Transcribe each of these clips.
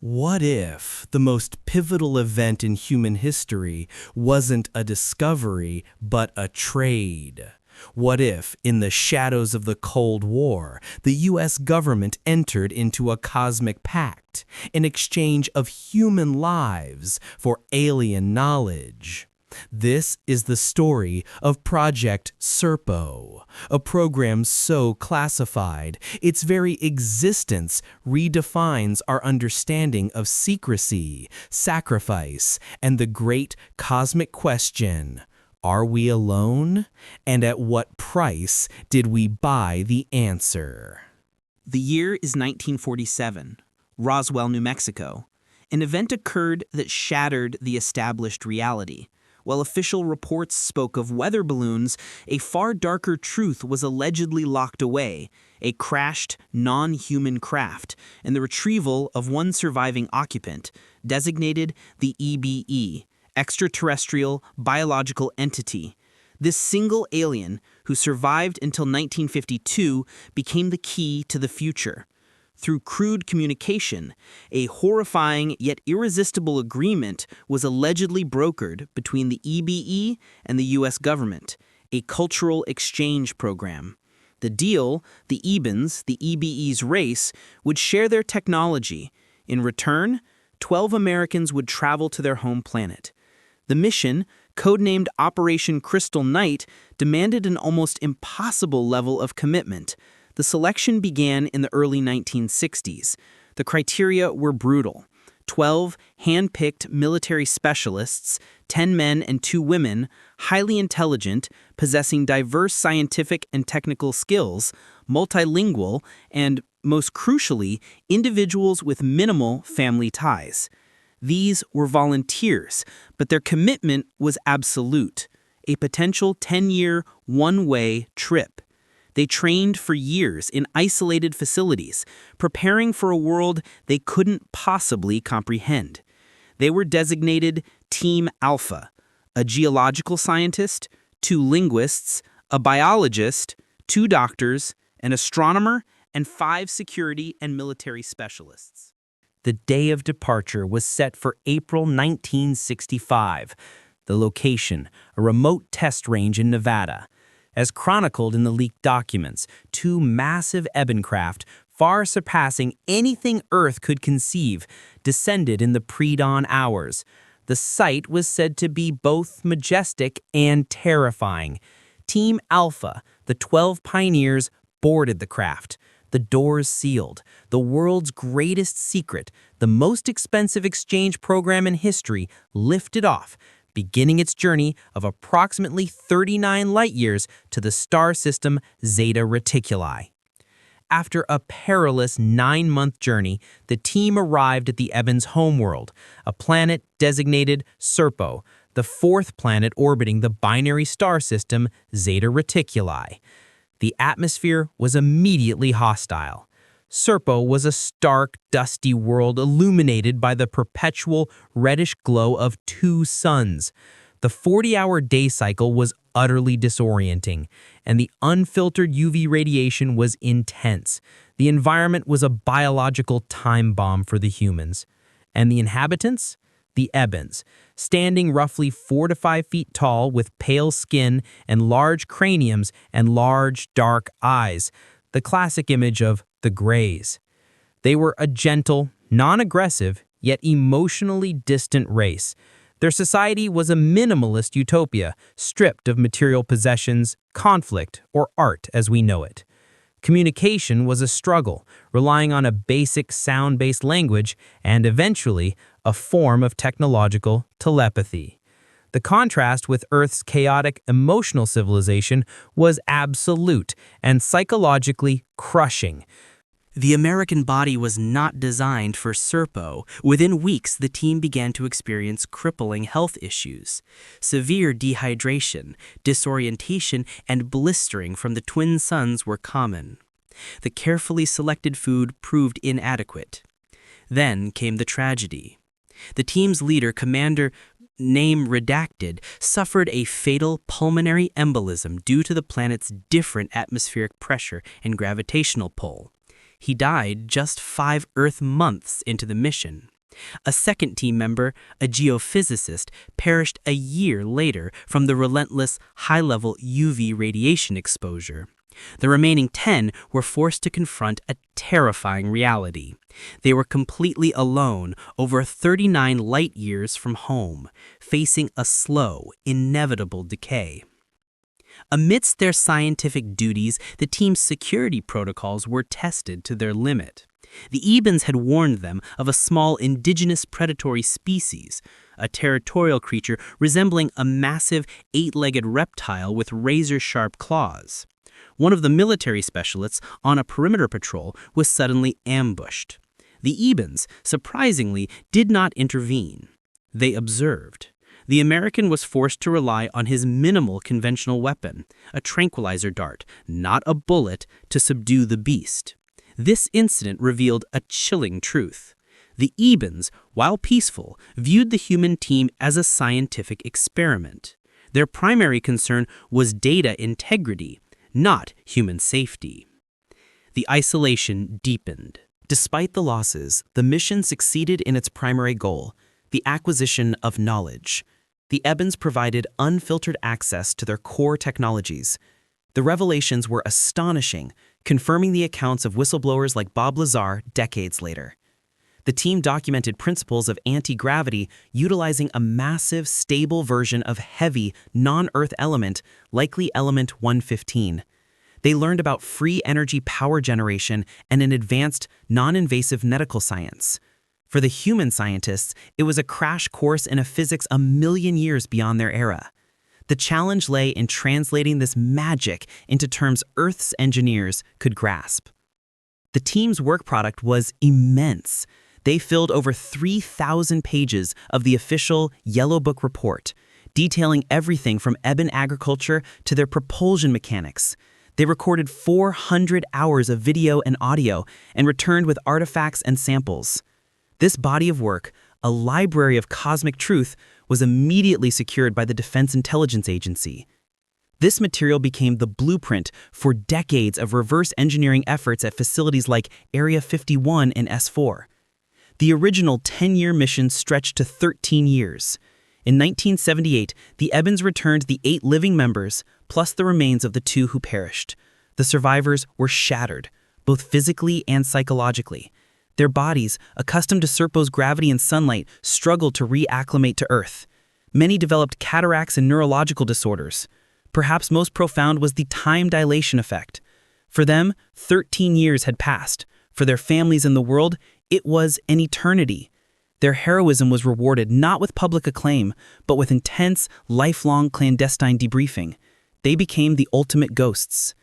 What if the most pivotal event in human history wasn't a discovery, but a trade? What if, in the shadows of the Cold War, the U.S. government entered into a cosmic pact in exchange of human lives for alien knowledge? This is the story of Project Serpo, a program so classified, its very existence redefines our understanding of secrecy, sacrifice, and the great cosmic question: are we alone? And at what price did we buy the answer? The year is 1947, Roswell, New Mexico. An event occurred that shattered the established reality. While official reports spoke of weather balloons, a far darker truth was allegedly locked away: a crashed, non-human craft, and the retrieval of one surviving occupant, designated the EBE, extraterrestrial biological entity. This single alien, who survived until 1952, became the key to the future. Through crude communication, a horrifying yet irresistible agreement was allegedly brokered between the EBE and the U.S. government, a cultural exchange program. The deal, the Ebens, the EBE's race, would share their technology. In return, 12 Americans would travel to their home planet. The mission, codenamed Operation Crystal Night, demanded an almost impossible level of commitment. The selection began in the early 1960s. The criteria were brutal: 12 hand-picked military specialists, 10 men and 2 women, highly intelligent, possessing diverse scientific and technical skills, multilingual, and, most crucially, individuals with minimal family ties. These were volunteers, but their commitment was absolute: a potential 10-year, one-way trip. They trained for years in isolated facilities, preparing for a world they couldn't possibly comprehend. They were designated Team Alpha: a geological scientist, 2 linguists, a biologist, 2 doctors, an astronomer, and 5 security and military specialists. The day of departure was set for April 1965. The location, a remote test range in Nevada. As chronicled in the leaked documents, 2 massive Eben craft, far surpassing anything Earth could conceive, descended in the pre-dawn hours. The sight was said to be both majestic and terrifying. Team Alpha, the 12 pioneers, boarded the craft. The doors sealed. The world's greatest secret, the most expensive exchange program in history, lifted off, beginning its journey of approximately 39 light-years to the star system Zeta Reticuli. After a perilous 9-month journey, the team arrived at the Eben's homeworld, a planet designated Serpo, the 4th planet orbiting the binary star system Zeta Reticuli. The atmosphere was immediately hostile. Serpo was a stark, dusty world illuminated by the perpetual reddish glow of 2 suns. The 40-hour day cycle was utterly disorienting, and the unfiltered UV radiation was intense. The environment was a biological time bomb for the humans. And the inhabitants? The Ebens, standing roughly 4 to 5 feet tall with pale skin and large craniums and large, dark eyes. The classic image of the Greys. They were a gentle, non-aggressive, yet emotionally distant race. Their society was a minimalist utopia, stripped of material possessions, conflict, or art as we know it. Communication was a struggle, relying on a basic sound-based language and, eventually, a form of technological telepathy. The contrast with Earth's chaotic, emotional civilization was absolute and psychologically crushing. The American body was not designed for Serpo. Within weeks, the team began to experience crippling health issues. Severe dehydration, disorientation, and blistering from the twin suns were common. The carefully selected food proved inadequate. Then came the tragedy. The team's leader, Commander name redacted, suffered a fatal pulmonary embolism due to the planet's different atmospheric pressure and gravitational pull. He died just 5 Earth months into the mission. A second team member, a geophysicist, perished a year later from the relentless high-level UV radiation exposure. The remaining 10 were forced to confront a terrifying reality. They were completely alone over 39 light years from home, facing a slow, inevitable decay. Amidst their scientific duties, the team's security protocols were tested to their limit. The Ebens had warned them of a small indigenous predatory species, a territorial creature resembling a massive 8-legged reptile with razor-sharp claws. One of the military specialists on a perimeter patrol was suddenly ambushed. The Ebens, surprisingly, did not intervene. They observed. The American was forced to rely on his minimal conventional weapon, a tranquilizer dart, not a bullet, to subdue the beast. This incident revealed a chilling truth. The Ebens, while peaceful, viewed the human team as a scientific experiment. Their primary concern was data integrity, not human safety. The isolation deepened. Despite the losses, the mission succeeded in its primary goal, the acquisition of knowledge. The Ebens provided unfiltered access to their core technologies. The revelations were astonishing, confirming the accounts of whistleblowers like Bob Lazar decades later. The team documented principles of anti-gravity utilizing a massive, stable version of heavy, non-Earth element, likely element 115. They learned about free energy power generation and an advanced, non-invasive medical science. For the human scientists, it was a crash course in a physics a million years beyond their era. The challenge lay in translating this magic into terms Earth's engineers could grasp. The team's work product was immense. They filled over 3,000 pages of the official Yellow Book report, detailing everything from Eben agriculture to their propulsion mechanics. They recorded 400 hours of video and audio and returned with artifacts and samples. This body of work, a library of cosmic truth, was immediately secured by the Defense Intelligence Agency. This material became the blueprint for decades of reverse engineering efforts at facilities like Area 51 and S4. The original 10-year mission stretched to 13 years. In 1978, the Ebens returned the 8 living members, plus the remains of the 2 who perished. The survivors were shattered, both physically and psychologically. Their bodies, accustomed to Serpo's gravity and sunlight, struggled to reacclimate to Earth. Many developed cataracts and neurological disorders. Perhaps most profound was the time dilation effect. For them, 13 years had passed. For their families and the world, it was an eternity. Their heroism was rewarded not with public acclaim, but with intense, lifelong clandestine debriefing. They became the ultimate ghosts.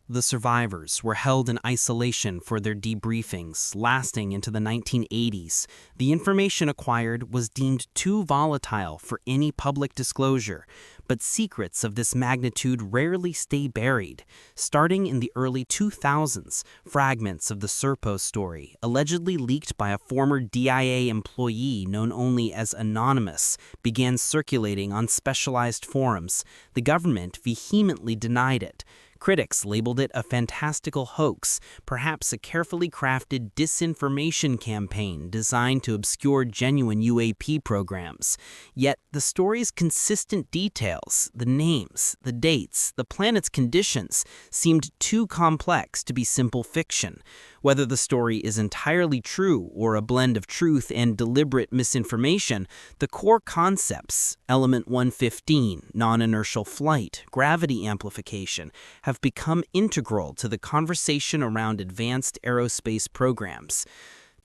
The survivors were held in isolation for their debriefings, lasting into the 1980s. The information acquired was deemed too volatile for any public disclosure, but secrets of this magnitude rarely stay buried. Starting in the early 2000s, fragments of the Serpo story, allegedly leaked by a former DIA employee known only as Anonymous, began circulating on specialized forums. The government vehemently denied it. Critics labeled it a fantastical hoax, perhaps a carefully crafted disinformation campaign designed to obscure genuine UAP programs. Yet the story's consistent details, the names, the dates, the planet's conditions, seemed too complex to be simple fiction. Whether the story is entirely true or a blend of truth and deliberate misinformation, the core concepts, element 115, non-inertial flight, gravity amplification, have become integral to the conversation around advanced aerospace programs.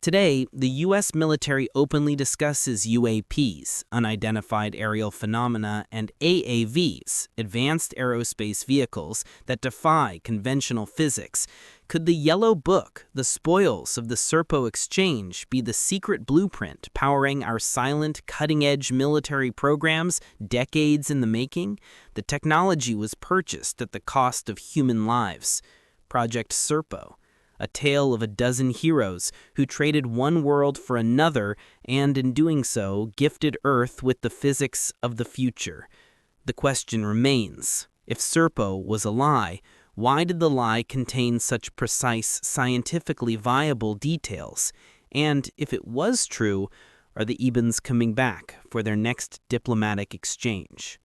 Today, the U.S. military openly discusses UAPs, unidentified aerial phenomena, and AAVs, advanced aerospace vehicles that defy conventional physics. Could the Yellow Book, the spoils of the Serpo exchange, be the secret blueprint powering our silent, cutting-edge military programs decades in the making? The technology was purchased at the cost of human lives. Project Serpo, a tale of a dozen heroes who traded one world for another and, in doing so, gifted Earth with the physics of the future. The question remains, if Serpo was a lie, why did the lie contain such precise, scientifically viable details? And if it was true, are the Ebens coming back for their next diplomatic exchange?